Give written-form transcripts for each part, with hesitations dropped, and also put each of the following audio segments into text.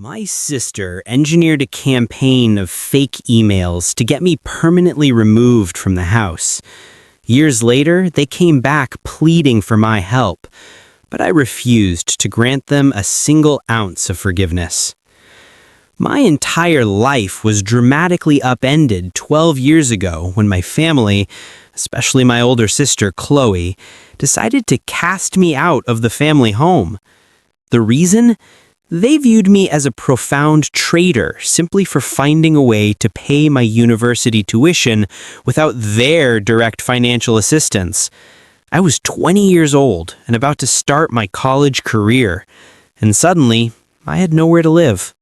My sister engineered a campaign of fake emails to get me permanently removed from the house. Years later, they came back pleading for my help, but I refused to grant them a single ounce of forgiveness. My entire life was dramatically upended 12 years ago when my family, especially my older sister Chloe, decided to cast me out of the family home. The reason? They viewed me as a profound traitor simply for finding a way to pay my university tuition without their direct financial assistance. I was 20 years old and about to start my college career, and suddenly, I had nowhere to live.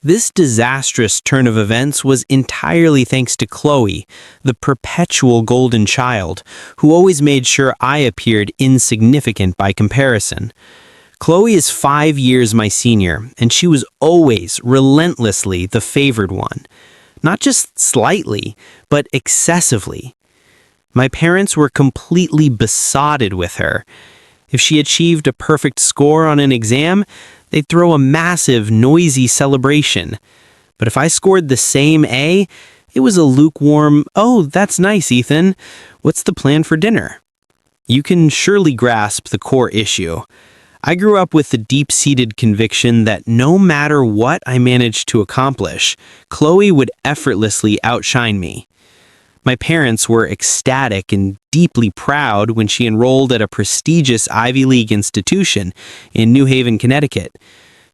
This disastrous turn of events was entirely thanks to Chloe, the perpetual golden child, who always made sure I appeared insignificant by comparison. Chloe is 5 years my senior, and she was always, relentlessly the favored one. Not just slightly, but excessively. My parents were completely besotted with her. If she achieved a perfect score on an exam, they'd throw a massive, noisy celebration. But if I scored the same A, it was a lukewarm, "Oh, that's nice, Ethan. What's the plan for dinner?" You can surely grasp the core issue. I grew up with the deep-seated conviction that no matter what I managed to accomplish, Chloe would effortlessly outshine me. My parents were ecstatic and deeply proud when she enrolled at a prestigious Ivy League institution in New Haven, Connecticut,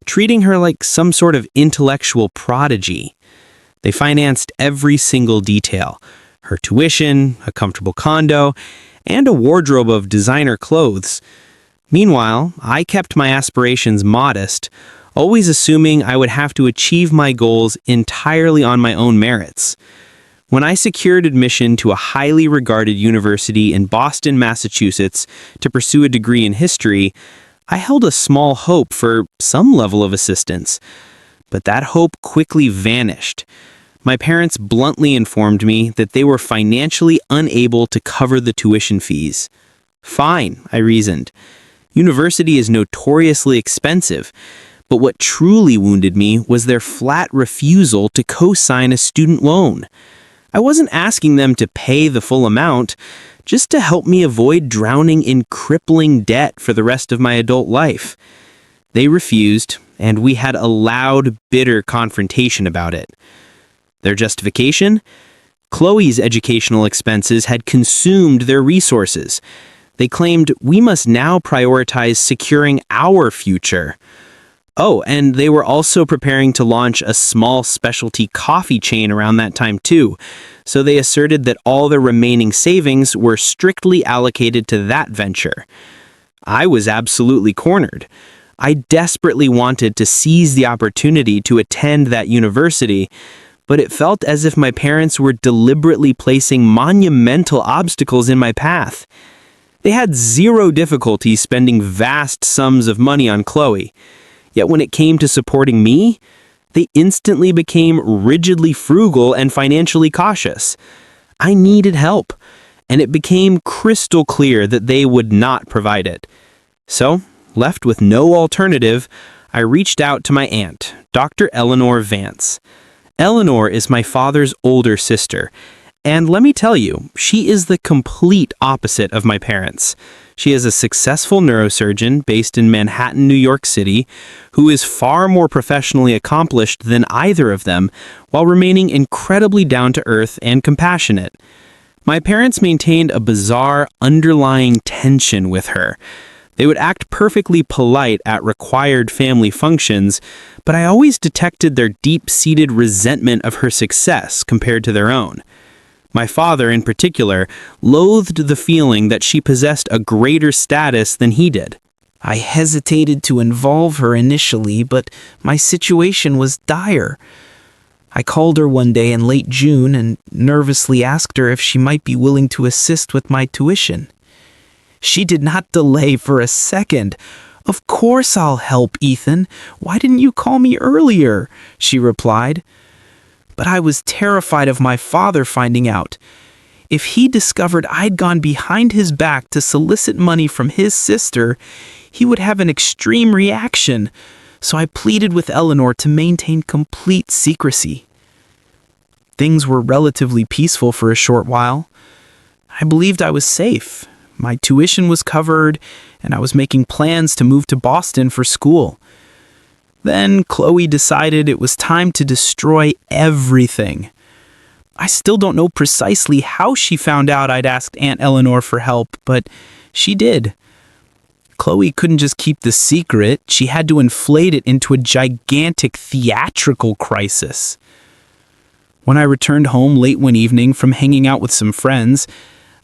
treating her like some sort of intellectual prodigy. They financed every single detail: her tuition, a comfortable condo, and a wardrobe of designer clothes. Meanwhile, I kept my aspirations modest, always assuming I would have to achieve my goals entirely on my own merits. When I secured admission to a highly regarded university in Boston, Massachusetts, to pursue a degree in history, I held a small hope for some level of assistance. But that hope quickly vanished. My parents bluntly informed me that they were financially unable to cover the tuition fees. Fine, I reasoned. University is notoriously expensive, but what truly wounded me was their flat refusal to co-sign a student loan. I wasn't asking them to pay the full amount, just to help me avoid drowning in crippling debt for the rest of my adult life. They refused, and we had a loud, bitter confrontation about it. Their justification? Chloe's educational expenses had consumed their resources. They claimed we must now prioritize securing our future. Oh, and they were also preparing to launch a small specialty coffee chain around that time too, so they asserted that all their remaining savings were strictly allocated to that venture. I was absolutely cornered. I desperately wanted to seize the opportunity to attend that university, but it felt as if my parents were deliberately placing monumental obstacles in my path. They had zero difficulty spending vast sums of money on Chloe. Yet when it came to supporting me, they instantly became rigidly frugal and financially cautious. I needed help, and it became crystal clear that they would not provide it. So, left with no alternative, I reached out to my aunt, Dr. Eleanor Vance. Eleanor is my father's older sister, and let me tell you, she is the complete opposite of my parents. She is a successful neurosurgeon based in Manhattan, New York City, who is far more professionally accomplished than either of them, while remaining incredibly down-to-earth and compassionate. My parents maintained a bizarre underlying tension with her. They would act perfectly polite at required family functions, but I always detected their deep-seated resentment of her success compared to their own. My father, in particular, loathed the feeling that she possessed a greater status than he did. I hesitated to involve her initially, but my situation was dire. I called her one day in late June and nervously asked her if she might be willing to assist with my tuition. She did not delay for a second. "Of course I'll help, Ethan. Why didn't you call me earlier?" she replied. But I was terrified of my father finding out. If he discovered I'd gone behind his back to solicit money from his sister, he would have an extreme reaction. so I pleaded with Eleanor to maintain complete secrecy. Things were relatively peaceful for a short while. I believed I was safe. My tuition was covered, and I was making plans to move to Boston for school. Then Chloe decided it was time to destroy everything. I still don't know precisely how she found out I'd asked Aunt Eleanor for help, but she did. Chloe couldn't just keep the secret, she had to inflate it into a gigantic theatrical crisis. When I returned home late one evening from hanging out with some friends,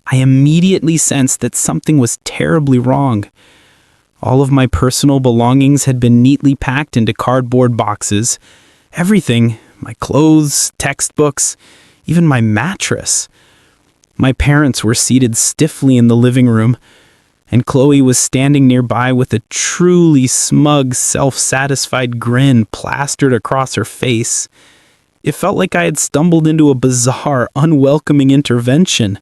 I immediately sensed that something was terribly wrong. All of my personal belongings had been neatly packed into cardboard boxes. Everything, my clothes, textbooks, even my mattress. My parents were seated stiffly in the living room, and Chloe was standing nearby with a truly smug, self-satisfied grin plastered across her face. It felt like I had stumbled into a bizarre, unwelcoming intervention.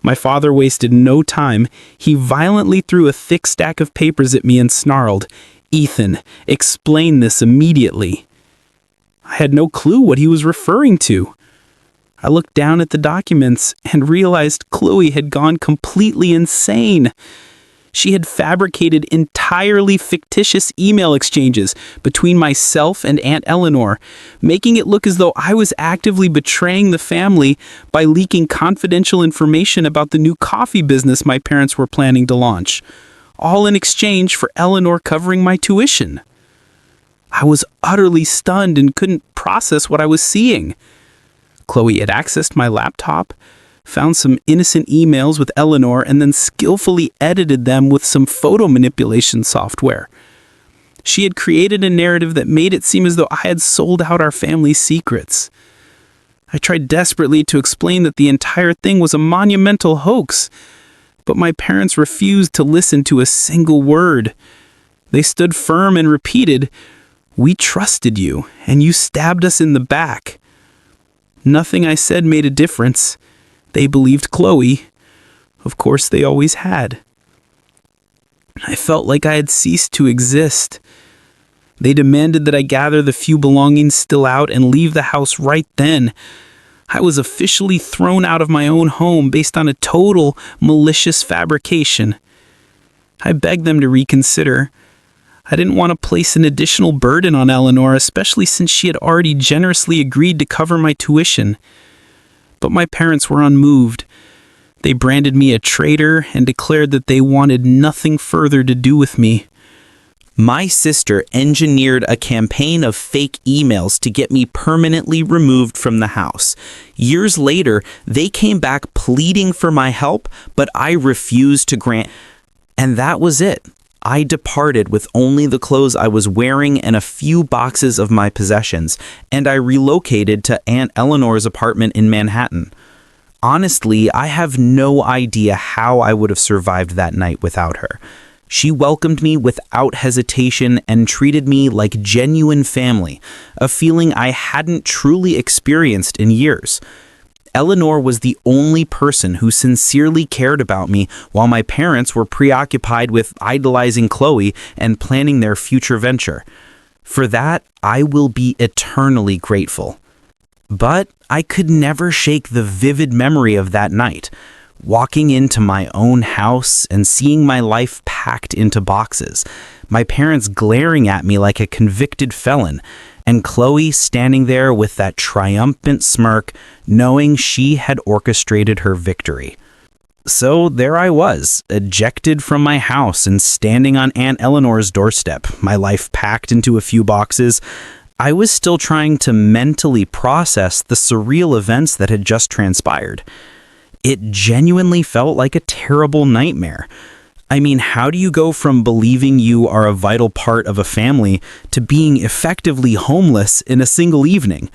My father wasted no time. He violently threw a thick stack of papers at me and snarled, "Ethan, explain this immediately." I had no clue what he was referring to. I looked down at the documents and realized Chloe had gone completely insane. She had fabricated entirely fictitious email exchanges between myself and Aunt Eleanor, making it look as though I was actively betraying the family by leaking confidential information about the new coffee business my parents were planning to launch, all in exchange for Eleanor covering my tuition. I was utterly stunned and couldn't process what I was seeing. Chloe had accessed my laptop, found some innocent emails with Eleanor, and then skillfully edited them with some photo manipulation software. She had created a narrative that made it seem as though I had sold out our family's secrets. I tried desperately to explain that the entire thing was a monumental hoax, but my parents refused to listen to a single word. They stood firm and repeated, "We trusted you, and you stabbed us in the back." Nothing I said made a difference. They believed Chloe. Of course, they always had. I felt like I had ceased to exist. They demanded that I gather the few belongings still out and leave the house right then. I was officially thrown out of my own home based on a total malicious fabrication. I begged them to reconsider. I didn't want to place an additional burden on Eleanor, especially since she had already generously agreed to cover my tuition. But my parents were unmoved. They branded me a traitor and declared that they wanted nothing further to do with me. My sister engineered a campaign of fake emails to get me permanently removed from the house. Years later, they came back pleading for my help, but I refused to grant. And that was it. I departed with only the clothes I was wearing and a few boxes of my possessions, and I relocated to Aunt Eleanor's apartment in Manhattan. Honestly, I have no idea how I would have survived that night without her. She welcomed me without hesitation and treated me like genuine family, a feeling I hadn't truly experienced in years. Eleanor was the only person who sincerely cared about me while my parents were preoccupied with idolizing Chloe and planning their future venture. For that, I will be eternally grateful. But I could never shake the vivid memory of that night, walking into my own house and seeing my life packed into boxes, my parents glaring at me like a convicted felon, and Chloe standing there with that triumphant smirk, knowing she had orchestrated her victory. So there I was, ejected from my house and standing on Aunt Eleanor's doorstep, my life packed into a few boxes. I was still trying to mentally process the surreal events that had just transpired. It genuinely felt like a terrible nightmare. I mean, how do you go from believing you are a vital part of a family to being effectively homeless in a single evening?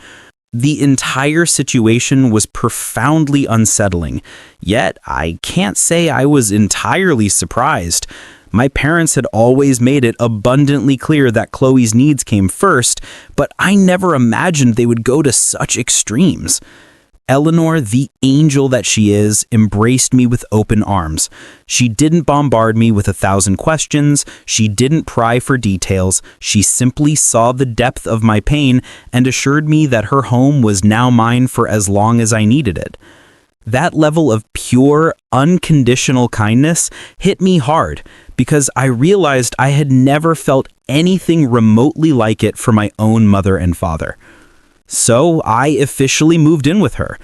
The entire situation was profoundly unsettling, yet I can't say I was entirely surprised. My parents had always made it abundantly clear that Chloe's needs came first, but I never imagined they would go to such extremes. Eleanor, the angel that she is, embraced me with open arms. She didn't bombard me with 1,000 questions. She didn't pry for details. She simply saw the depth of my pain and assured me that her home was now mine for as long as I needed it. That level of pure, unconditional kindness hit me hard because I realized I had never felt anything remotely like it for my own mother and father. So I officially moved in with her.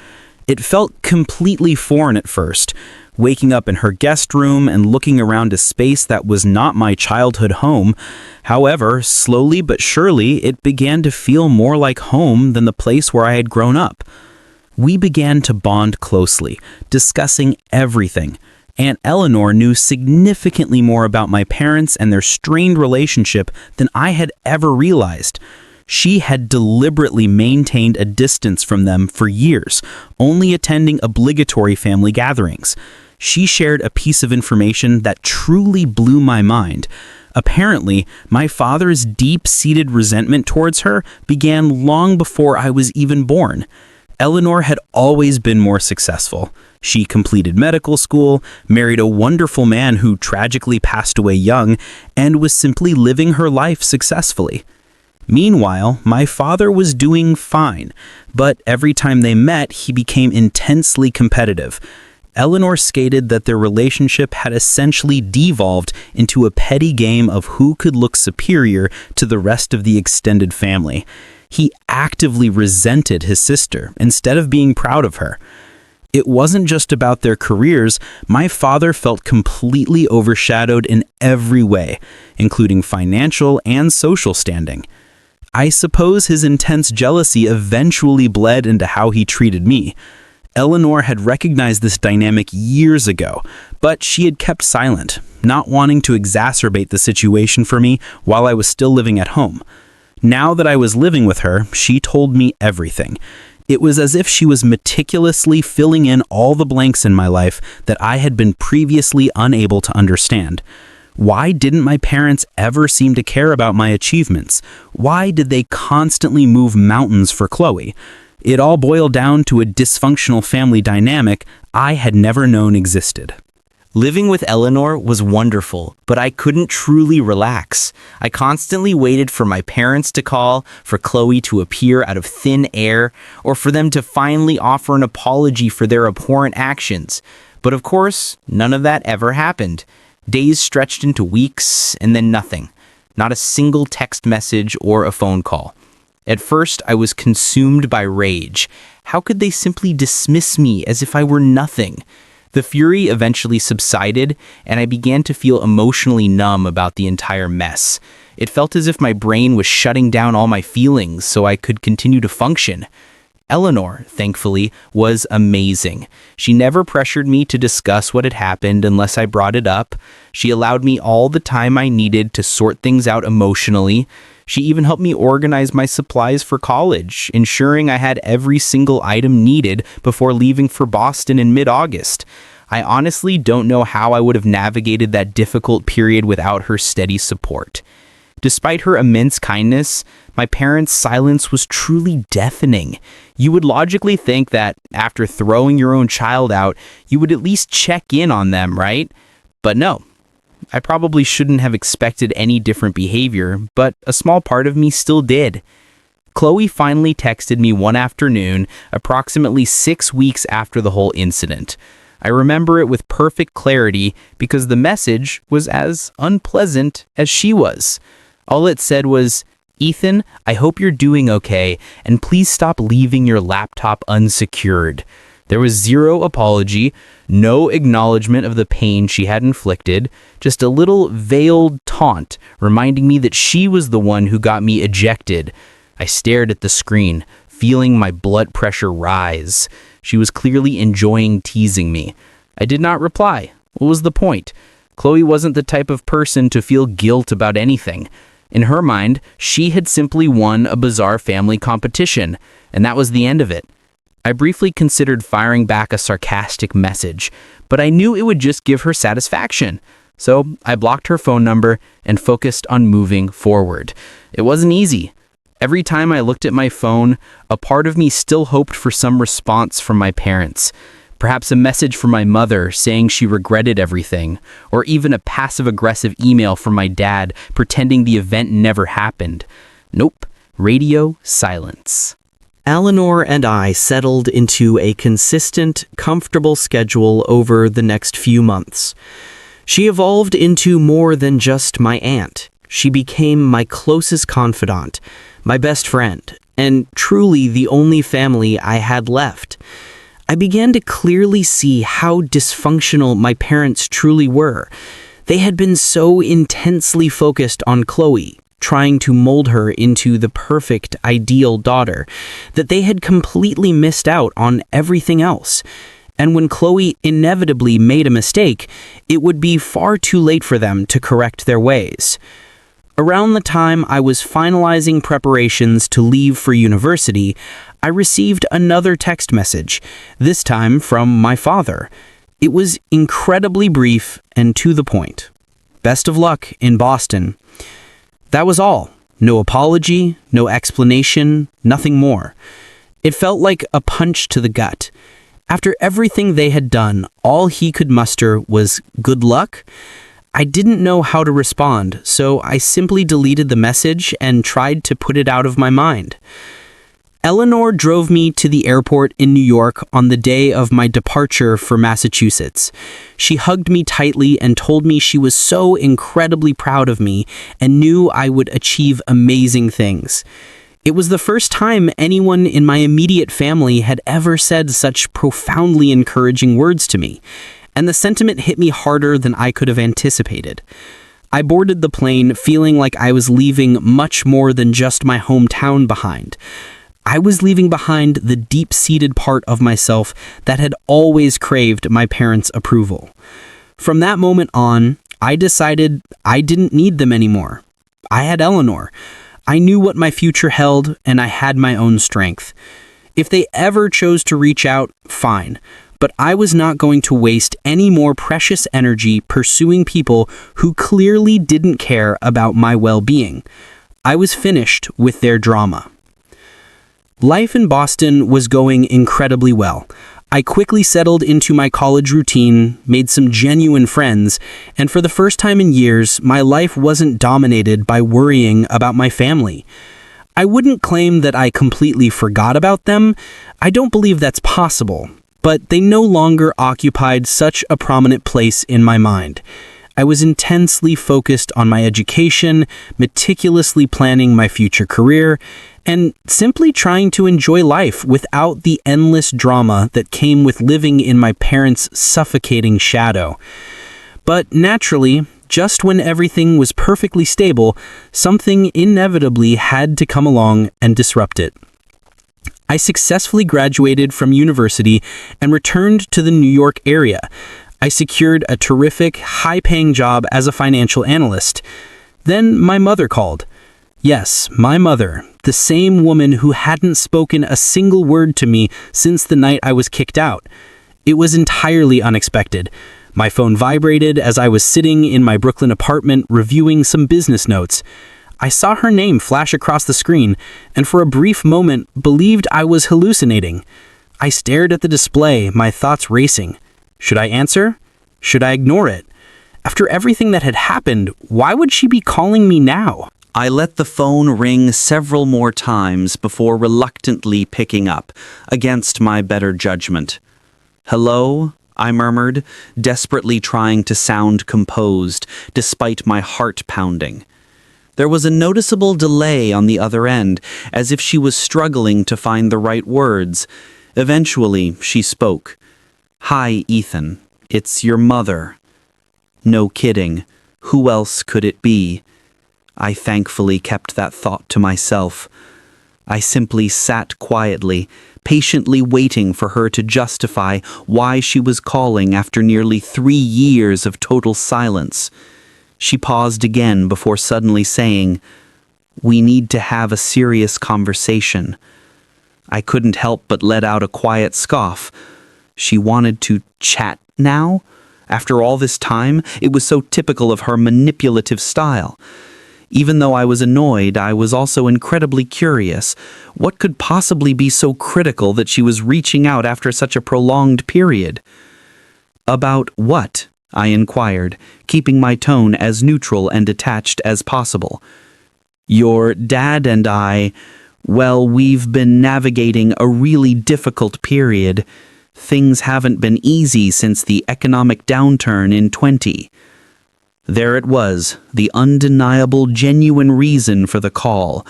It felt completely foreign at first, waking up in her guest room and looking around a space that was not my childhood home. However, slowly but surely, it began to feel more like home than the place where I had grown up. We began to bond closely, discussing everything. Aunt Eleanor knew significantly more about my parents and their strained relationship than I had ever realized. She had deliberately maintained a distance from them for years, only attending obligatory family gatherings. She shared a piece of information that truly blew my mind. Apparently, my father's deep-seated resentment towards her began long before I was even born. Eleanor had always been more successful. She completed medical school, married a wonderful man who tragically passed away young, and was simply living her life successfully. Meanwhile, my father was doing fine, but every time they met, he became intensely competitive. Eleanor stated that their relationship had essentially devolved into a petty game of who could look superior to the rest of the extended family. He actively resented his sister instead of being proud of her. It wasn't just about their careers. My father felt completely overshadowed in every way, including financial and social standing. I suppose his intense jealousy eventually bled into how he treated me. Eleanor had recognized this dynamic years ago, but she had kept silent, not wanting to exacerbate the situation for me while I was still living at home. Now that I was living with her, she told me everything. It was as if she was meticulously filling in all the blanks in my life that I had been previously unable to understand. Why didn't my parents ever seem to care about my achievements? Why did they constantly move mountains for Chloe? It all boiled down to a dysfunctional family dynamic I had never known existed. Living with Eleanor was wonderful, but I couldn't truly relax. I constantly waited for my parents to call, for Chloe to appear out of thin air, or for them to finally offer an apology for their abhorrent actions. But of course, none of that ever happened. Days stretched into weeks, and then nothing. Not a single text message or a phone call. At first, I was consumed by rage. How could they simply dismiss me as if I were nothing? The fury eventually subsided, and I began to feel emotionally numb about the entire mess. It felt as if my brain was shutting down all my feelings so I could continue to function. Eleanor, thankfully, was amazing. She never pressured me to discuss what had happened unless I brought it up. She allowed me all the time I needed to sort things out emotionally. She even helped me organize my supplies for college, ensuring I had every single item needed before leaving for Boston in mid-August. I honestly don't know how I would have navigated that difficult period without her steady support. Despite her immense kindness, my parents' silence was truly deafening. You would logically think that after throwing your own child out, you would at least check in on them, right? But no. I probably shouldn't have expected any different behavior, but a small part of me still did. Chloe finally texted me one afternoon, approximately 6 weeks after the whole incident. I remember it with perfect clarity because the message was as unpleasant as she was. All it said was, "Ethan, I hope you're doing okay, and please stop leaving your laptop unsecured." There was zero apology, no acknowledgement of the pain she had inflicted, just a little veiled taunt reminding me that she was the one who got me ejected. I stared at the screen, feeling my blood pressure rise. She was clearly enjoying teasing me. I did not reply. What was the point? Chloe wasn't the type of person to feel guilt about anything. In her mind, she had simply won a bizarre family competition, and that was the end of it. I briefly considered firing back a sarcastic message, but I knew it would just give her satisfaction. So I blocked her phone number and focused on moving forward. It wasn't easy. Every time I looked at my phone, a part of me still hoped for some response from my parents. Perhaps a message from my mother saying she regretted everything, or even a passive-aggressive email from my dad pretending the event never happened. Nope. Radio silence. Eleanor and I settled into a consistent, comfortable schedule over the next few months. She evolved into more than just my aunt. She became my closest confidant, my best friend, and truly the only family I had left. I began to clearly see how dysfunctional my parents truly were. They had been so intensely focused on Chloe, trying to mold her into the perfect, ideal daughter, that they had completely missed out on everything else. And when Chloe inevitably made a mistake, it would be far too late for them to correct their ways. Around the time I was finalizing preparations to leave for university, I received another text message, this time from my father. It was incredibly brief and to the point. Best of luck in Boston. That was all. No apology, no explanation, nothing more. It felt like a punch to the gut. After everything they had done, all he could muster was good luck. I didn't know how to respond, so I simply deleted the message and tried to put it out of my mind. Eleanor drove me to the airport in New York on the day of my departure for Massachusetts. She hugged me tightly and told me she was so incredibly proud of me and knew I would achieve amazing things. It was the first time anyone in my immediate family had ever said such profoundly encouraging words to me, and the sentiment hit me harder than I could have anticipated. I boarded the plane feeling like I was leaving much more than just my hometown behind. I was leaving behind the deep-seated part of myself that had always craved my parents' approval. From that moment on, I decided I didn't need them anymore. I had Eleanor. I knew what my future held, and I had my own strength. If they ever chose to reach out, fine. But I was not going to waste any more precious energy pursuing people who clearly didn't care about my well-being. I was finished with their drama. Life in Boston was going incredibly well. I quickly settled into my college routine, made some genuine friends, and for the first time in years, my life wasn't dominated by worrying about my family. I wouldn't claim that I completely forgot about them. I don't believe that's possible. But they no longer occupied such a prominent place in my mind. I was intensely focused on my education, meticulously planning my future career, and simply trying to enjoy life without the endless drama that came with living in my parents' suffocating shadow. But naturally, just when everything was perfectly stable, something inevitably had to come along and disrupt it. I successfully graduated from university and returned to the New York area. I secured a terrific, high-paying job as a financial analyst. Then my mother called. Yes, my mother, the same woman who hadn't spoken a single word to me since the night I was kicked out. It was entirely unexpected. My phone vibrated as I was sitting in my Brooklyn apartment reviewing some business notes. I saw her name flash across the screen, and for a brief moment believed I was hallucinating. I stared at the display, my thoughts racing. Should I answer? Should I ignore it? After everything that had happened, why would she be calling me now? I let the phone ring several more times before reluctantly picking up, against my better judgment. "Hello?" I murmured, desperately trying to sound composed, despite my heart pounding. There was a noticeable delay on the other end, as if she was struggling to find the right words. Eventually, she spoke. "Hi, Ethan. It's your mother." No kidding. Who else could it be? I thankfully kept that thought to myself. I simply sat quietly, patiently waiting for her to justify why she was calling after nearly 3 years of total silence. She paused again before suddenly saying, "We need to have a serious conversation." I couldn't help but let out a quiet scoff. She wanted to chat now? After all this time, it was so typical of her manipulative style. Even though I was annoyed, I was also incredibly curious. What could possibly be so critical that she was reaching out after such a prolonged period? About what? I inquired, keeping my tone as neutral and detached as possible. Your dad and I, well, we've been navigating a really difficult period. Things haven't been easy since the economic downturn in 20. There it was, the undeniable, genuine reason for the call.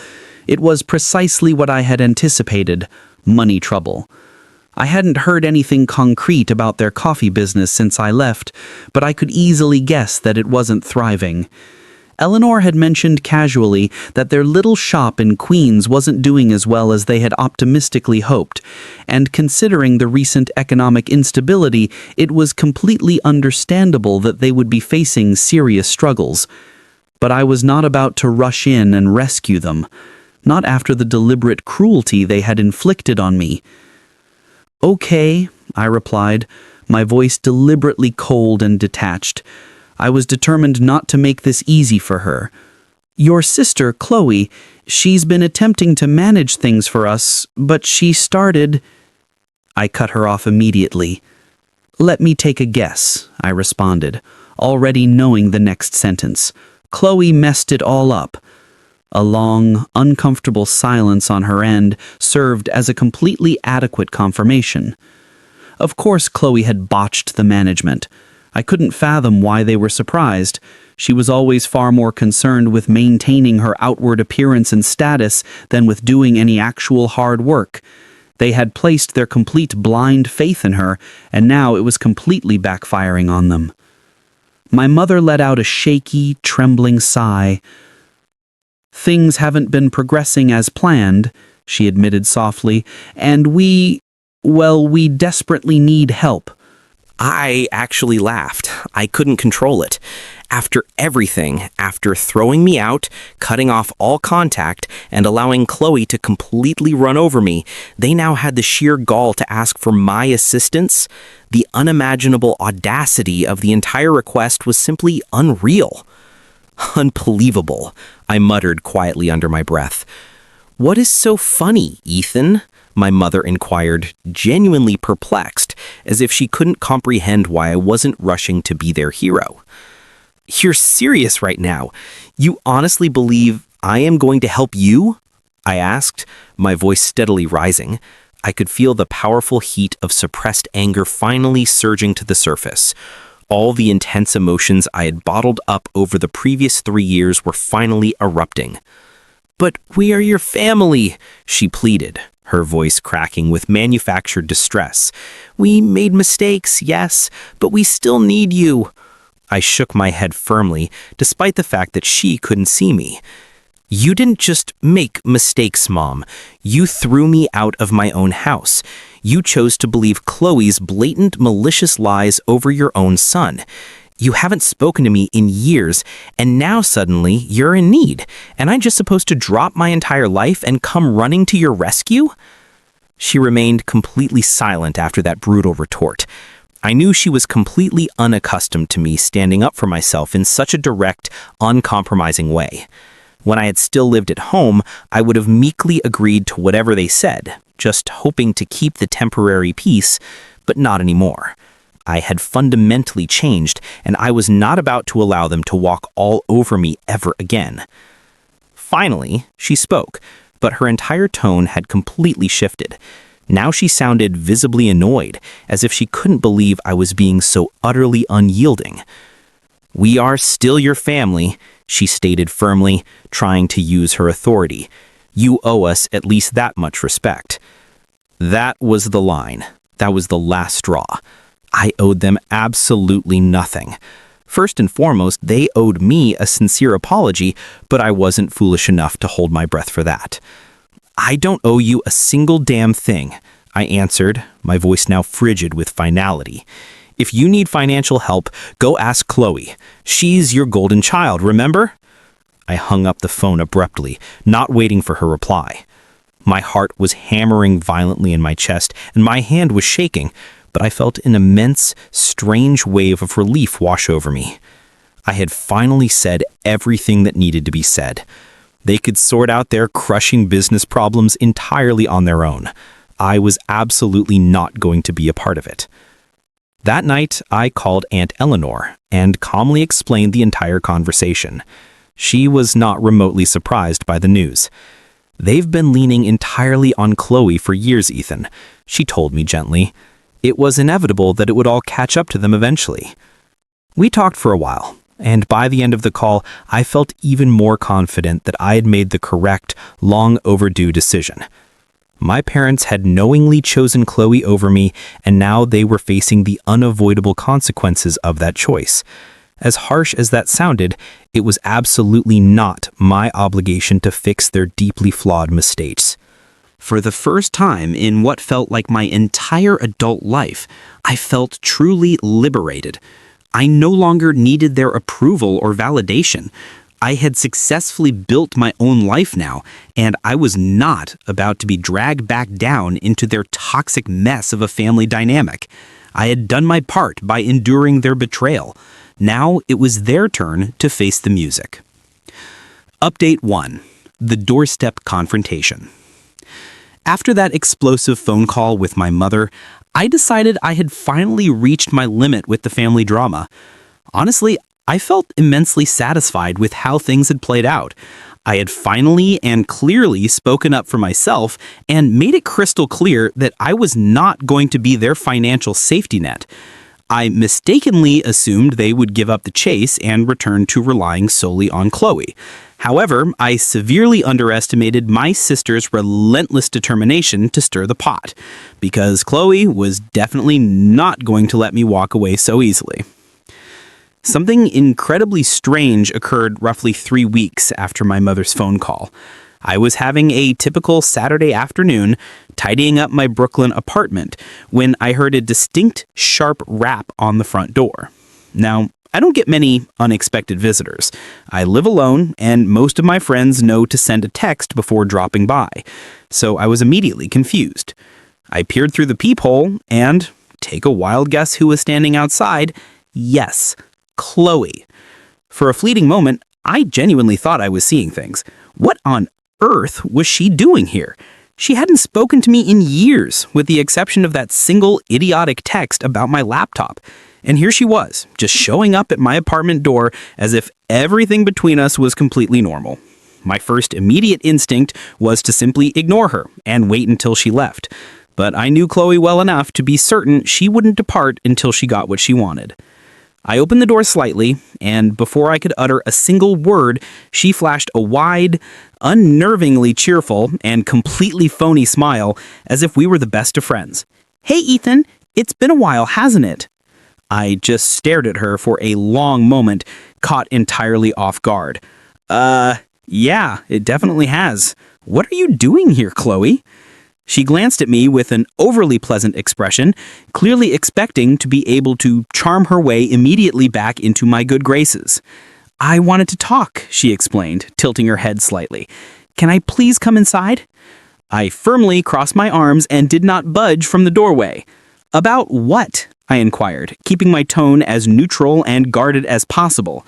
It was precisely what I had anticipated, money trouble. I hadn't heard anything concrete about their coffee business since I left, but I could easily guess that it wasn't thriving. Eleanor had mentioned casually that their little shop in Queens wasn't doing as well as they had optimistically hoped, and considering the recent economic instability, it was completely understandable that they would be facing serious struggles. But I was not about to rush in and rescue them, not after the deliberate cruelty they had inflicted on me. Okay, I replied, my voice deliberately cold and detached. I was determined not to make this easy for her. Your sister, Chloe, she's been attempting to manage things for us, but she started... I cut her off immediately. Let me take a guess, I responded, already knowing the next sentence. Chloe messed it all up. A long, uncomfortable silence on her end served as a completely adequate confirmation. Of course, Chloe had botched the management. I couldn't fathom why they were surprised. She was always far more concerned with maintaining her outward appearance and status than with doing any actual hard work. They had placed their complete blind faith in her, and now it was completely backfiring on them. My mother let out a shaky, trembling sigh. Things haven't been progressing as planned, she admitted softly, and we desperately need help. I actually laughed. I couldn't control it. After everything, after throwing me out, cutting off all contact, and allowing Chloe to completely run over me, they now had the sheer gall to ask for my assistance. The unimaginable audacity of the entire request was simply unreal. Unbelievable, I muttered quietly under my breath. What is so funny, Ethan? My mother inquired, genuinely perplexed, as if she couldn't comprehend why I wasn't rushing to be their hero. You're serious right now? You honestly believe I am going to help you? I asked, my voice steadily rising. I could feel the powerful heat of suppressed anger finally surging to the surface. All the intense emotions I had bottled up over the previous 3 years were finally erupting. But we are your family, she pleaded, her voice cracking with manufactured distress. We made mistakes, yes, but we still need you. I shook my head firmly, despite the fact that she couldn't see me. You didn't just make mistakes, Mom. You threw me out of my own house. You chose to believe Chloe's blatant, malicious lies over your own son. You haven't spoken to me in years, and now suddenly you're in need, and I'm just supposed to drop my entire life and come running to your rescue? She remained completely silent after that brutal retort. I knew she was completely unaccustomed to me standing up for myself in such a direct, uncompromising way. When I had still lived at home, I would have meekly agreed to whatever they said, just hoping to keep the temporary peace, but not anymore. I had fundamentally changed, and I was not about to allow them to walk all over me ever again. Finally, she spoke, but her entire tone had completely shifted. Now she sounded visibly annoyed, as if she couldn't believe I was being so utterly unyielding. We are still your family, she stated firmly, trying to use her authority. You owe us at least that much respect. That was the line. That was the last straw. I owed them absolutely nothing. First and foremost, they owed me a sincere apology, but I wasn't foolish enough to hold my breath for that. I don't owe you a single damn thing, I answered, my voice now frigid with finality. If you need financial help, go ask Chloe. She's your golden child, remember? I hung up the phone abruptly, not waiting for her reply. My heart was hammering violently in my chest, and my hand was shaking, but I felt an immense, strange wave of relief wash over me. I had finally said everything that needed to be said. They could sort out their crushing business problems entirely on their own. I was absolutely not going to be a part of it. That night, I called Aunt Eleanor and calmly explained the entire conversation. She was not remotely surprised by the news. "They've been leaning entirely on Chloe for years, Ethan," she told me gently. "It was inevitable that it would all catch up to them eventually." We talked for a while, and by the end of the call, I felt even more confident that I had made the correct, long overdue decision. My parents had knowingly chosen Chloe over me, and now they were facing the unavoidable consequences of that choice. As harsh as that sounded, it was absolutely not my obligation to fix their deeply flawed mistakes. For the first time in what felt like my entire adult life, I felt truly liberated. I no longer needed their approval or validation. I had successfully built my own life now, and I was not about to be dragged back down into their toxic mess of a family dynamic. I had done my part by enduring their betrayal. Now it was their turn to face the music. Update 1. The doorstep confrontation. After that explosive phone call with my mother, I decided I had finally reached my limit with the family drama. Honestly, I felt immensely satisfied with how things had played out. I had finally and clearly spoken up for myself and made it crystal clear that I was not going to be their financial safety net. I mistakenly assumed they would give up the chase and return to relying solely on Chloe. However, I severely underestimated my sister's relentless determination to stir the pot, because Chloe was definitely not going to let me walk away so easily. Something incredibly strange occurred roughly 3 weeks after my mother's phone call. I was having a typical Saturday afternoon, tidying up my Brooklyn apartment, when I heard a distinct, sharp rap on the front door. Now, I don't get many unexpected visitors. I live alone, and most of my friends know to send a text before dropping by, so I was immediately confused. I peered through the peephole, and, take a wild guess who was standing outside. Yes, Chloe. For a fleeting moment, I genuinely thought I was seeing things. What on earth was she doing here? She hadn't spoken to me in years, with the exception of that single idiotic text about my laptop. And here she was, just showing up at my apartment door as if everything between us was completely normal. My first immediate instinct was to simply ignore her and wait until she left. But I knew Chloe well enough to be certain she wouldn't depart until she got what she wanted. I opened the door slightly, and before I could utter a single word, she flashed a wide, unnervingly cheerful, and completely phony smile as if we were the best of friends. "Hey, Ethan, it's been a while, hasn't it?" I just stared at her for a long moment, caught entirely off guard. Yeah, it definitely has. What are you doing here, Chloe?" She glanced at me with an overly pleasant expression, clearly expecting to be able to charm her way immediately back into my good graces. "I wanted to talk," she explained, tilting her head slightly. "Can I please come inside?" I firmly crossed my arms and did not budge from the doorway. "About what?" I inquired, keeping my tone as neutral and guarded as possible.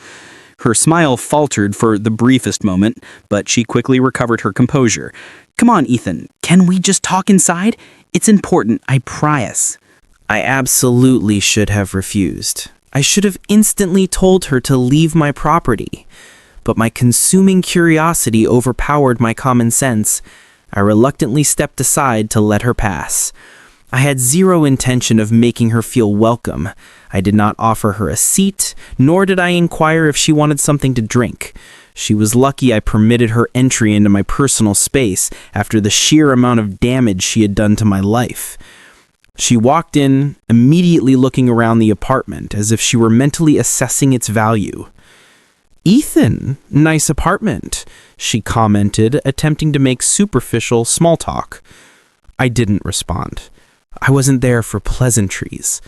Her smile faltered for the briefest moment, but she quickly recovered her composure. "Come on, Ethan, can we just talk inside? It's important, I promise." I absolutely should have refused. I should have instantly told her to leave my property. But my consuming curiosity overpowered my common sense. I reluctantly stepped aside to let her pass. I had zero intention of making her feel welcome. I did not offer her a seat, nor did I inquire if she wanted something to drink. She was lucky I permitted her entry into my personal space after the sheer amount of damage she had done to my life. She walked in, immediately looking around the apartment as if she were mentally assessing its value. "Ethan, nice apartment," she commented, attempting to make superficial small talk. I didn't respond. I wasn't there for pleasantries.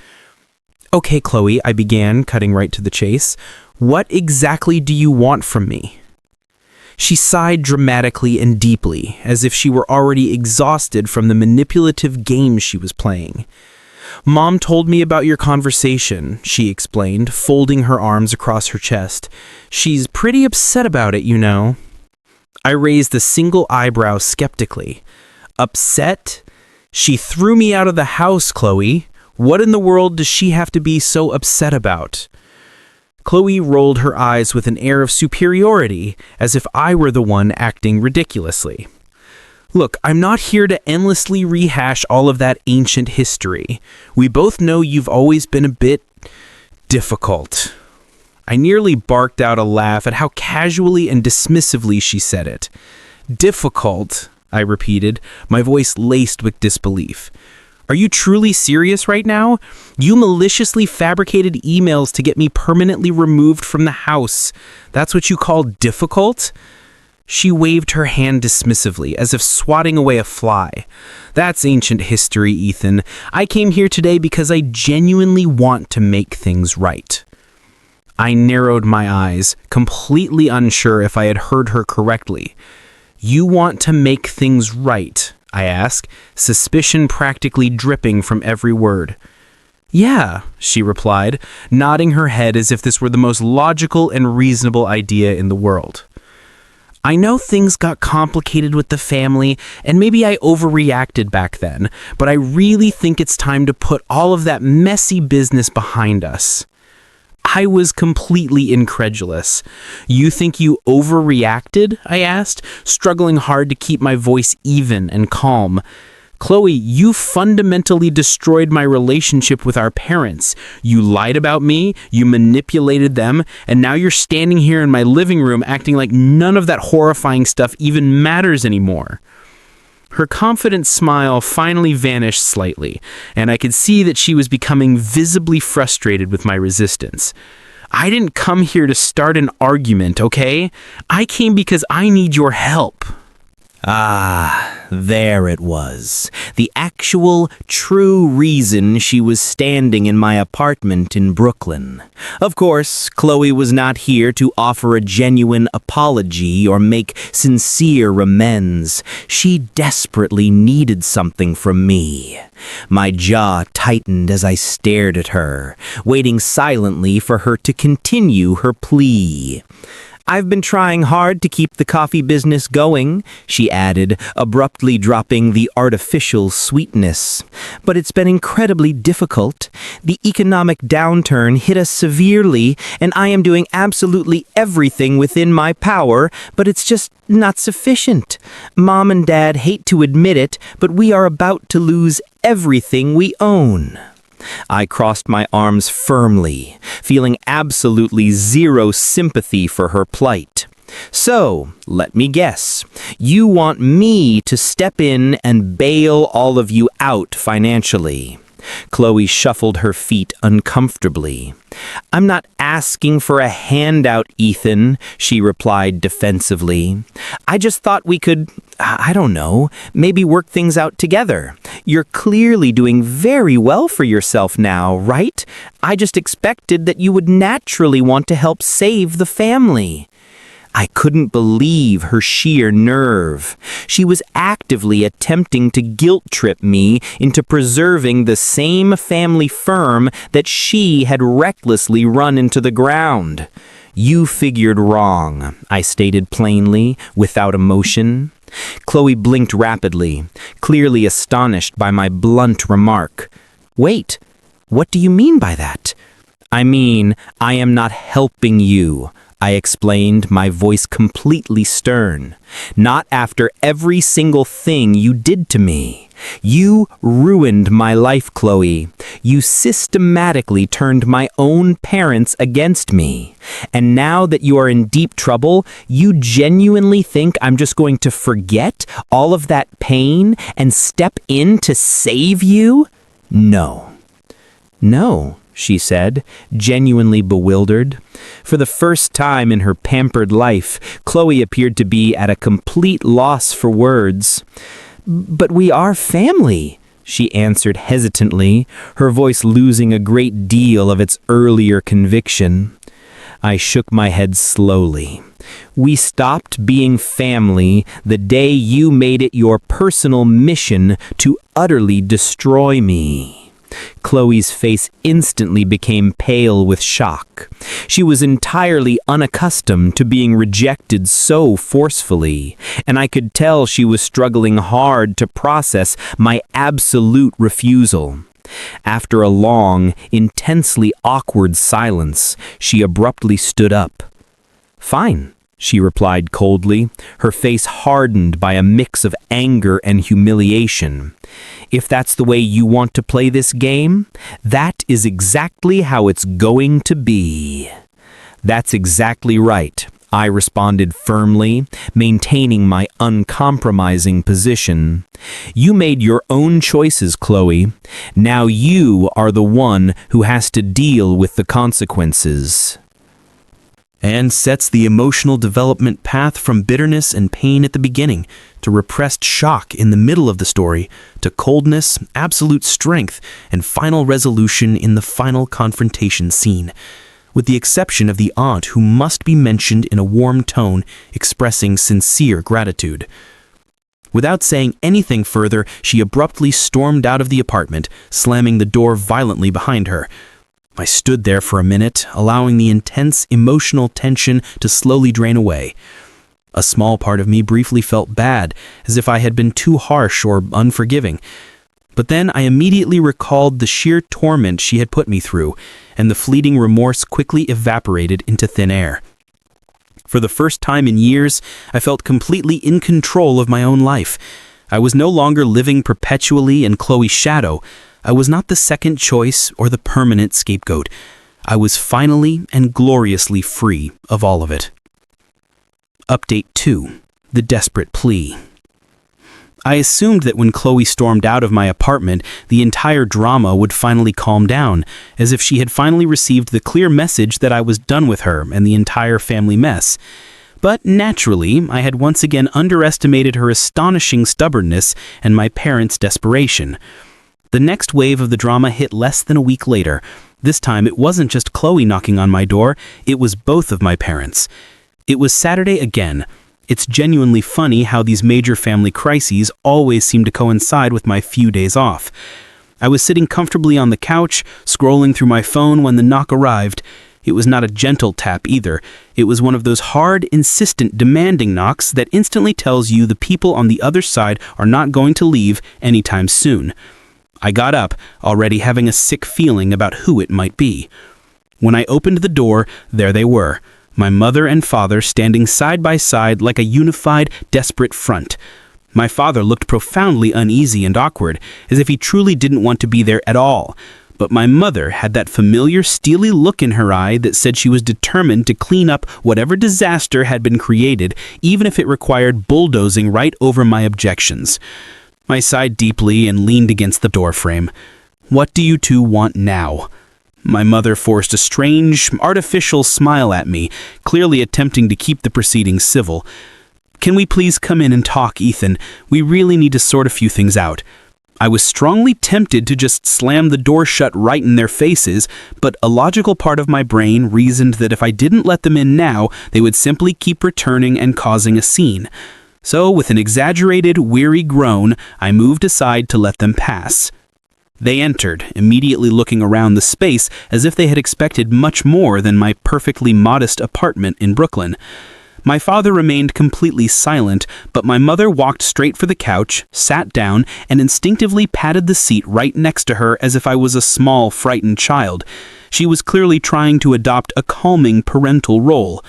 "Okay, Chloe," I began, cutting right to the chase. "What exactly do you want from me?" She sighed dramatically and deeply, as if she were already exhausted from the manipulative game she was playing. Mom told me about your conversation, she explained, folding her arms across her chest. She's pretty upset about it, you know. I raised a single eyebrow skeptically. Upset? She threw me out of the house, Chloe. What in the world does she have to be so upset about? Chloe rolled her eyes with an air of superiority, as if I were the one acting ridiculously. Look, I'm not here to endlessly rehash all of that ancient history. We both know you've always been a bit difficult. I nearly barked out a laugh at how casually and dismissively she said it. Difficult, I repeated, my voice laced with disbelief. Are you truly serious right now? You maliciously fabricated emails to get me permanently removed from the house. That's what you call difficult? She waved her hand dismissively, as if swatting away a fly. That's ancient history, Ethan. I came here today because I genuinely want to make things right. I narrowed my eyes, completely unsure if I had heard her correctly. You want to make things right, I asked, suspicion practically dripping from every word. Yeah, she replied, nodding her head as if this were the most logical and reasonable idea in the world. I know things got complicated with the family, and maybe I overreacted back then, but I really think it's time to put all of that messy business behind us. I was completely incredulous. You think you overreacted? I asked, struggling hard to keep my voice even and calm. Chloe, you fundamentally destroyed my relationship with our parents. You lied about me, you manipulated them, and now you're standing here in my living room acting like none of that horrifying stuff even matters anymore. Her confident smile finally vanished slightly, and I could see that she was becoming visibly frustrated with my resistance. I didn't come here to start an argument, okay? I came because I need your help. Ah, there it was. The actual, true reason she was standing in my apartment in Brooklyn. Of course, Chloe was not here to offer a genuine apology or make sincere amends. She desperately needed something from me. My jaw tightened as I stared at her, waiting silently for her to continue her plea. I've been trying hard to keep the coffee business going, she added, abruptly dropping the artificial sweetness. But it's been incredibly difficult. The economic downturn hit us severely, and I am doing absolutely everything within my power, but it's just not sufficient. Mom and Dad hate to admit it, but we are about to lose everything we own. I crossed my arms firmly, feeling absolutely zero sympathy for her plight. So, let me guess. You want me to step in and bail all of you out financially. Chloe shuffled her feet uncomfortably. I'm not asking for a handout, Ethan, she replied defensively. I just thought we could, I don't know, maybe work things out together. You're clearly doing very well for yourself now, right? I just expected that you would naturally want to help save the family. I couldn't believe her sheer nerve. She was actively attempting to guilt-trip me into preserving the same family firm that she had recklessly run into the ground. You figured wrong, I stated plainly, without emotion. Chloe blinked rapidly, clearly astonished by my blunt remark. Wait, what do you mean by that? I mean, I am not helping you, I explained, my voice completely stern. Not after every single thing you did to me. You ruined my life, Chloe. You systematically turned my own parents against me. And now that you are in deep trouble, you genuinely think I'm just going to forget all of that pain and step in to save you? No. No, she said, genuinely bewildered. For the first time in her pampered life, Chloe appeared to be at a complete loss for words. But we are family, she answered hesitantly, her voice losing a great deal of its earlier conviction. I shook my head slowly. We stopped being family the day you made it your personal mission to utterly destroy me. Chloe's face instantly became pale with shock. She was entirely unaccustomed to being rejected so forcefully, and I could tell she was struggling hard to process my absolute refusal. After a long, intensely awkward silence, she abruptly stood up. "Fine," she replied coldly, her face hardened by a mix of anger and humiliation. "If that's the way you want to play this game, that is exactly how it's going to be." "That's exactly right," I responded firmly, maintaining my uncompromising position. "You made your own choices, Chloe. Now you are the one who has to deal with the consequences." And sets the emotional development path from bitterness and pain at the beginning to repressed shock in the middle of the story to coldness, absolute strength, and final resolution in the final confrontation scene, with the exception of the aunt who must be mentioned in a warm tone expressing sincere gratitude. Without saying anything further, she abruptly stormed out of the apartment, slamming the door violently behind her. I stood there for a minute, allowing the intense emotional tension to slowly drain away. A small part of me briefly felt bad, as if I had been too harsh or unforgiving. But then I immediately recalled the sheer torment she had put me through, and the fleeting remorse quickly evaporated into thin air. For the first time in years, I felt completely in control of my own life. I was no longer living perpetually in Chloe's shadow. I was not the second choice or the permanent scapegoat. I was finally and gloriously free of all of it. Update 2. The Desperate Plea. I assumed that when Chloe stormed out of my apartment, the entire drama would finally calm down, as if she had finally received the clear message that I was done with her and the entire family mess. But naturally, I had once again underestimated her astonishing stubbornness and my parents' desperation. The next wave of the drama hit less than a week later. This time, it wasn't just Chloe knocking on my door, it was both of my parents. It was Saturday again. It's genuinely funny how these major family crises always seem to coincide with my few days off. I was sitting comfortably on the couch, scrolling through my phone when the knock arrived. It was not a gentle tap either. It was one of those hard, insistent, demanding knocks that instantly tells you the people on the other side are not going to leave anytime soon. I got up, already having a sick feeling about who it might be. When I opened the door, there they were, my mother and father standing side by side like a unified, desperate front. My father looked profoundly uneasy and awkward, as if he truly didn't want to be there at all. But my mother had that familiar, steely look in her eye that said she was determined to clean up whatever disaster had been created, even if it required bulldozing right over my objections. I sighed deeply and leaned against the doorframe. "What do you two want now?" My mother forced a strange, artificial smile at me, clearly attempting to keep the proceedings civil. "Can we please come in and talk, Ethan? We really need to sort a few things out." I was strongly tempted to just slam the door shut right in their faces, but a logical part of my brain reasoned that if I didn't let them in now, they would simply keep returning and causing a scene. So, with an exaggerated, weary groan, I moved aside to let them pass. They entered, immediately looking around the space as if they had expected much more than my perfectly modest apartment in Brooklyn. My father remained completely silent, but my mother walked straight for the couch, sat down, and instinctively patted the seat right next to her as if I was a small, frightened child. She was clearly trying to adopt a calming parental role.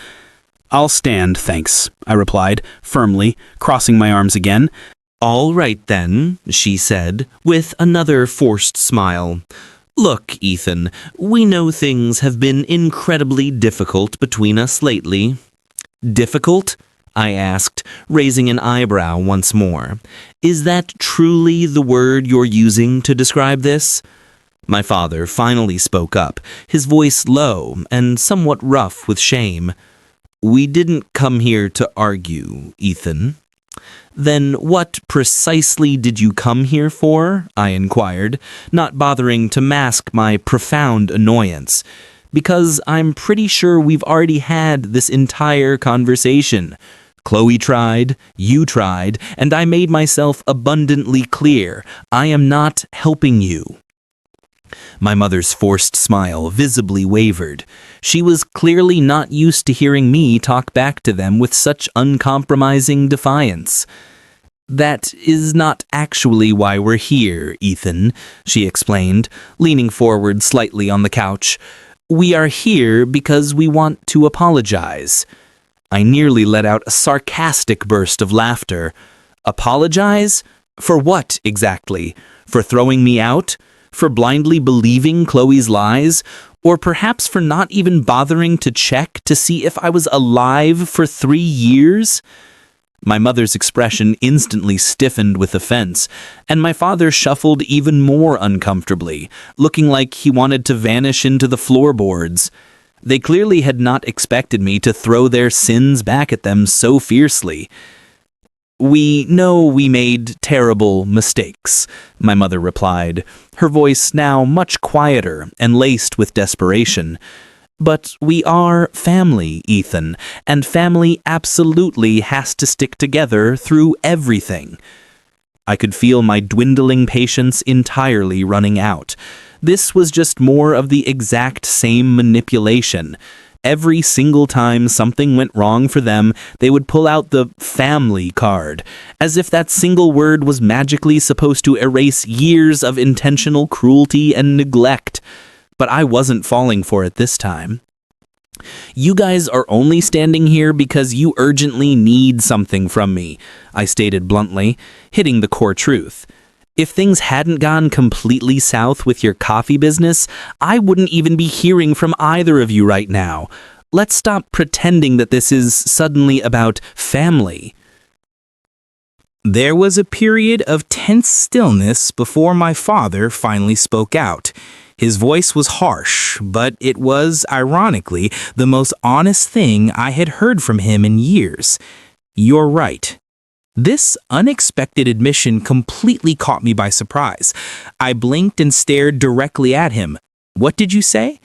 "I'll stand, thanks," I replied, firmly, crossing my arms again. "All right then," she said, with another forced smile. "Look, Ethan, we know things have been incredibly difficult between us lately." "Difficult?" I asked, raising an eyebrow once more. "Is that truly the word you're using to describe this?" My father finally spoke up, his voice low and somewhat rough with shame. "We didn't come here to argue, Ethan." "Then what precisely did you come here for?" I inquired, not bothering to mask my profound annoyance. "Because I'm pretty sure we've already had this entire conversation. Chloe tried, you tried, and I made myself abundantly clear. I am not helping you." My mother's forced smile visibly wavered. She was clearly not used to hearing me talk back to them with such uncompromising defiance. "That is not actually why we're here, Ethan," she explained, leaning forward slightly on the couch. "We are here because we want to apologize." I nearly let out a sarcastic burst of laughter. Apologize? For what, exactly? For throwing me out? For blindly believing Chloe's lies? Or perhaps for not even bothering to check to see if I was alive for 3 years? My mother's expression instantly stiffened with offense, and my father shuffled even more uncomfortably, looking like he wanted to vanish into the floorboards. They clearly had not expected me to throw their sins back at them so fiercely. "We know we made terrible mistakes," my mother replied, her voice now much quieter and laced with desperation. "But we are family, Ethan, and family absolutely has to stick together through everything." I could feel my dwindling patience entirely running out. This was just more of the exact same manipulation. Every single time something went wrong for them, they would pull out the family card, as if that single word was magically supposed to erase years of intentional cruelty and neglect. But I wasn't falling for it this time. "You guys are only standing here because you urgently need something from me," I stated bluntly, hitting the core truth. If things hadn't gone completely south with your coffee business, I wouldn't even be hearing from either of you right now. Let's stop pretending that this is suddenly about family. There was a period of tense stillness before my father finally spoke out. His voice was harsh, but it was, ironically, the most honest thing I had heard from him in years. "You're right." This unexpected admission completely caught me by surprise. I blinked and stared directly at him. "What did you say?"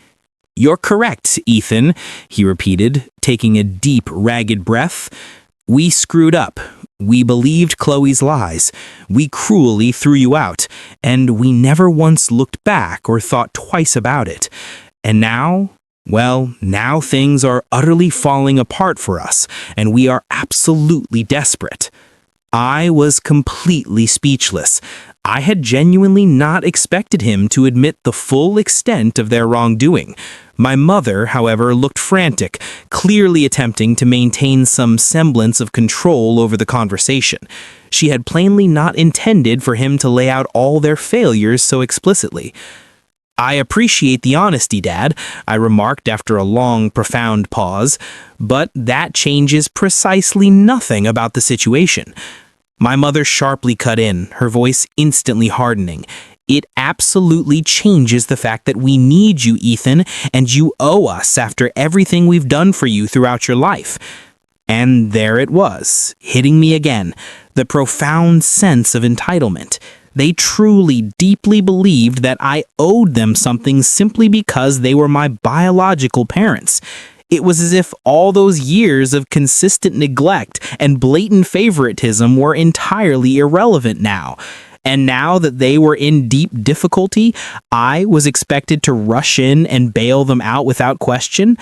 "You're correct, Ethan," he repeated, taking a deep, ragged breath. "We screwed up. We believed Chloe's lies. We cruelly threw you out, and we never once looked back or thought twice about it. And now, well, now things are utterly falling apart for us, and we are absolutely desperate." I was completely speechless. I had genuinely not expected him to admit the full extent of their wrongdoing. My mother, however, looked frantic, clearly attempting to maintain some semblance of control over the conversation. She had plainly not intended for him to lay out all their failures so explicitly. "I appreciate the honesty, Dad," I remarked after a long, profound pause, "but that changes precisely nothing about the situation." My mother sharply cut in, her voice instantly hardening. "It absolutely changes the fact that we need you, Ethan, and you owe us after everything we've done for you throughout your life." And there it was, hitting me again, the profound sense of entitlement. They truly, deeply believed that I owed them something simply because they were my biological parents. It was as if all those years of consistent neglect and blatant favoritism were entirely irrelevant now. And now that they were in deep difficulty, I was expected to rush in and bail them out without question.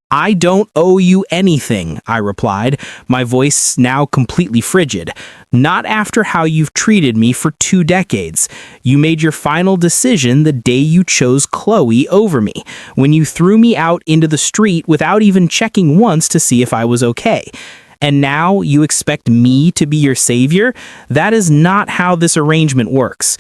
"I don't owe you anything," I replied, my voice now completely frigid. "Not after how you've treated me for 2 decades. You made your final decision the day you chose Chloe over me, when you threw me out into the street without even checking once to see if I was okay. And now you expect me to be your savior? That is not how this arrangement works."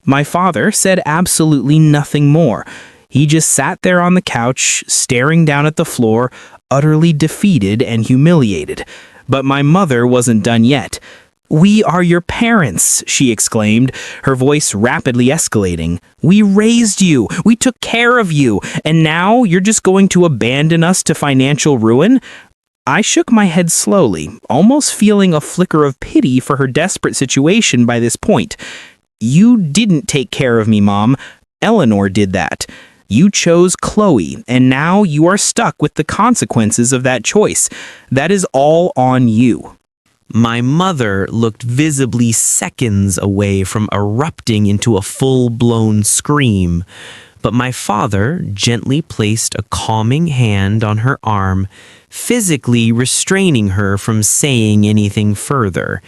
My father said absolutely nothing more. He just sat there on the couch, staring down at the floor, utterly defeated and humiliated. But my mother wasn't done yet. "We are your parents," she exclaimed, her voice rapidly escalating. "We raised you, we took care of you, and now you're just going to abandon us to financial ruin?" I shook my head slowly, almost feeling a flicker of pity for her desperate situation by this point. "You didn't take care of me, Mom. Eleanor did that. You chose Chloe, and now you are stuck with the consequences of that choice. That is all on you." My mother looked visibly seconds away from erupting into a full-blown scream, but my father gently placed a calming hand on her arm, physically restraining her from saying anything further.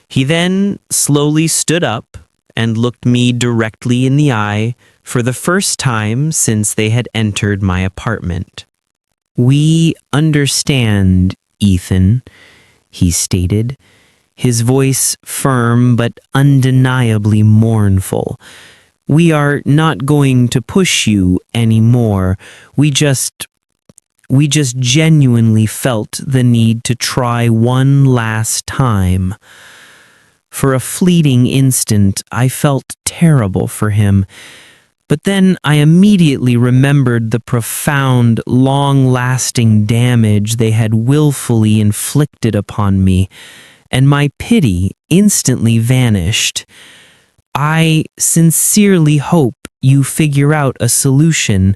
He then slowly stood up and looked me directly in the eye for the first time since they had entered my apartment. "We understand, Ethan," he stated, his voice firm but undeniably mournful. "We are not going to push you anymore. We just genuinely felt the need to try one last time." For a fleeting instant, I felt terrible for him, but then I immediately remembered the profound, long-lasting damage they had willfully inflicted upon me, and my pity instantly vanished. "I sincerely hope you figure out a solution,"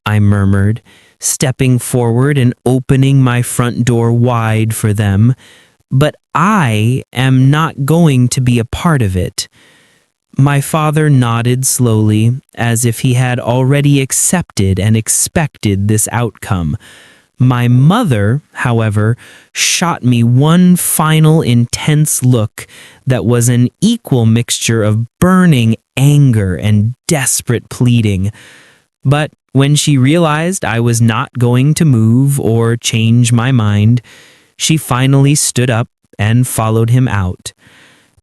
I murmured, stepping forward and opening my front door wide for them. "But I am not going to be a part of it." My father nodded slowly, as if he had already accepted and expected this outcome. My mother, however, shot me one final intense look that was an equal mixture of burning anger and desperate pleading. But when she realized I was not going to move or change my mind, she finally stood up and followed him out.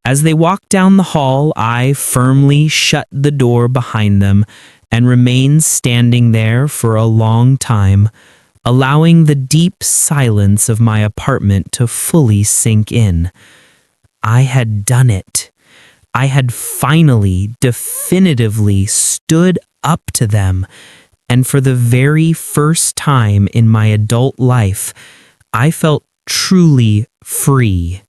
As they walked down the hall, I firmly shut the door behind them and remained standing there for a long time, allowing the deep silence of my apartment to fully sink in. I had done it. I had finally, definitively stood up to them, and for the very first time in my adult life, I felt truly free.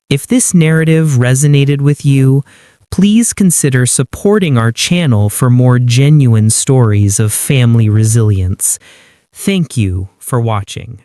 If this narrative resonated with you, please consider supporting our channel for more genuine stories of family resilience. Thank you for watching.